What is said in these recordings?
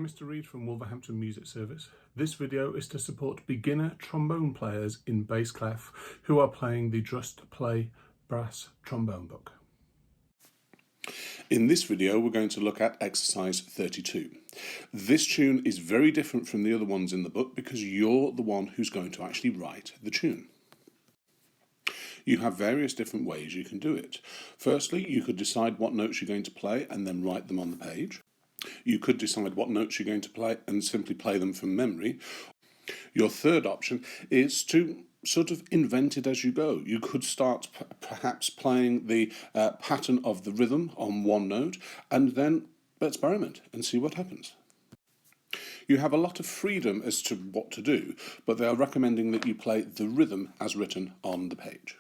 I'm Mr. Reed from Wolverhampton Music Service. This video is to support beginner trombone players in bass clef who are playing the Just Play Brass Trombone book. In this video we're going to look at exercise 32. This tune is very different from the other ones in the book because you're the one who's going to actually write the tune. You have various different ways you can do it. Firstly, you could decide what notes you're going to play and then write them on the page. You could decide what notes you're going to play and simply play them from memory. Your third option is to sort of invent it as you go. You could start perhaps playing the pattern of the rhythm on one note and then experiment and see what happens. You have a lot of freedom as to what to do, but they are recommending that you play the rhythm as written on the page.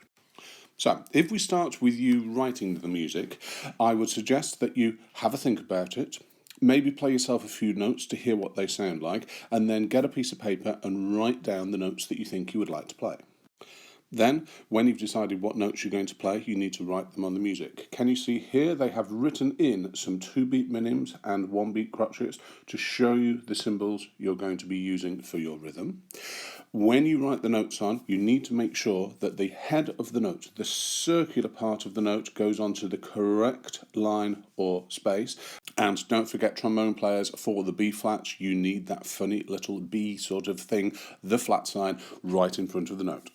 So, if we start with you writing the music, I would suggest that you have a think about it, maybe play yourself a few notes to hear what they sound like, and then get a piece of paper and write down the notes that you think you would like to play. Then, when you've decided what notes you're going to play, you need to write them on the music. Can you see here they have written in some 2-beat minims and 1-beat crotchets to show you the symbols you're going to be using for your rhythm. When you write the notes on, you need to make sure that the head of the note, the circular part of the note, goes onto the correct line or space. And don't forget, trombone players, for the B flats, you need that funny little B sort of thing, the flat sign, right in front of the note.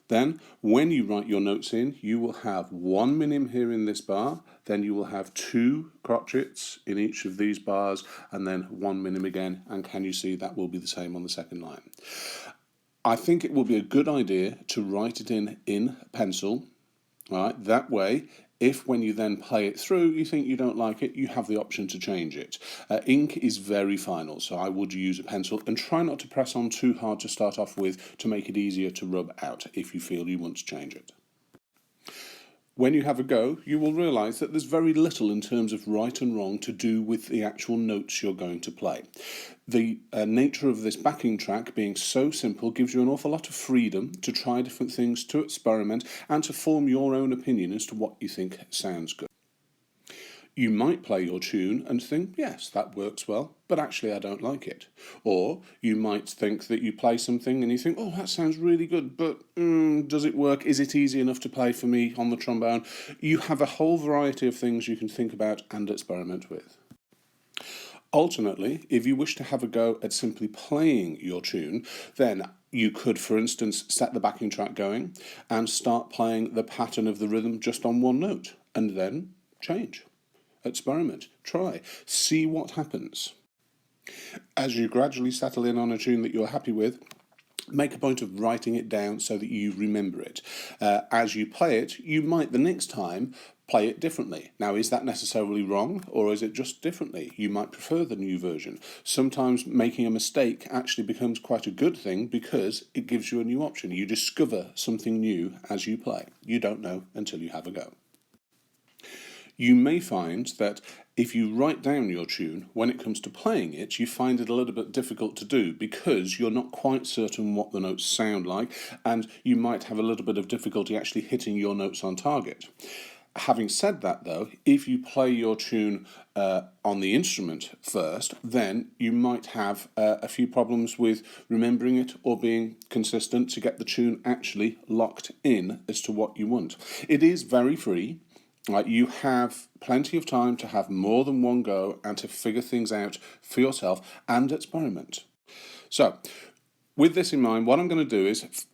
Then, when you write your notes in, you will have 1 minim here in this bar, then you will have 2 crotchets in each of these bars, and then 1 minim again, and can you see that will be the same on the second line. I think it will be a good idea to write it in pencil, right? That way, if when you then play it through you think you don't like it, you have the option to change it. Ink is very final, so I would use a pencil and try not to press on too hard to start off with to make it easier to rub out if you feel you want to change it. When you have a go, you will realise that there's very little in terms of right and wrong to do with the actual notes you're going to play. The nature of this backing track being so simple gives you an awful lot of freedom to try different things, to experiment, and to form your own opinion as to what you think sounds good. You might play your tune and think, yes, that works well, but actually I don't like it. Or you might think that you play something and you think, oh, that sounds really good, but does it work? Is it easy enough to play for me on the trombone? You have a whole variety of things you can think about and experiment with. Alternately, if you wish to have a go at simply playing your tune, then you could, for instance, set the backing track going and start playing the pattern of the rhythm just on one note, and then change. Experiment, try, see what happens. As you gradually settle in on a tune that you're happy with, make a point of writing it down so that you remember it. As you play it, you might the next time play it differently. Now, is that necessarily wrong, or is it just differently? You might prefer the new version. Sometimes making a mistake actually becomes quite a good thing because it gives you a new option. You discover something new as you play. You don't know until you have a go. You may find that if you write down your tune, when it comes to playing it, you find it a little bit difficult to do because you're not quite certain what the notes sound like, and you might have a little bit of difficulty actually hitting your notes on target. Having said that, though, if you play your tune on the instrument first, then you might have a few problems with remembering it or being consistent to get the tune actually locked in as to what you want. It is very free. You have plenty of time to have more than one go and to figure things out for yourself and experiment. So, with this in mind, what I'm going to do is,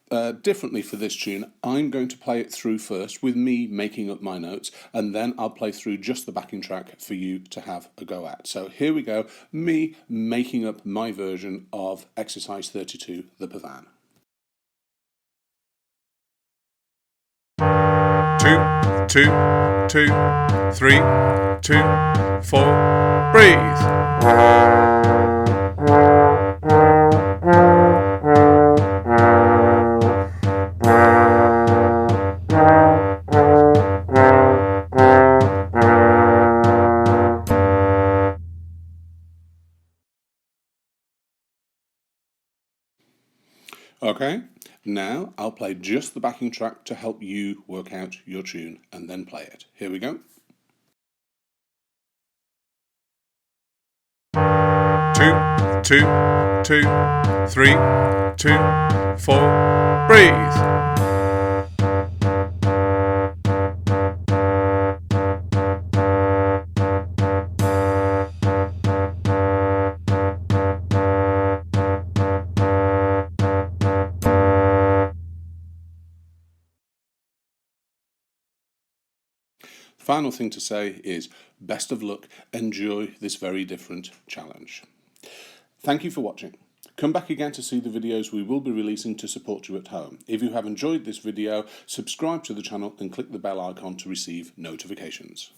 differently for this tune, I'm going to play it through first with me making up my notes, and then I'll play through just the backing track for you to have a go at. So here we go, me making up my version of exercise 32, the Pavan. 2, 2, 2, 3, 2, 4, breathe. Okay, now I'll play just the backing track to help you work out your tune and then play it. Here we go. 2, 2, 2, 3, 2, 4. Breathe. Final thing to say is best of luck, enjoy this very different challenge. Thank you for watching. Come back again to see the videos we will be releasing to support you at home. If you have enjoyed this video, subscribe to the channel and click the bell icon to receive notifications.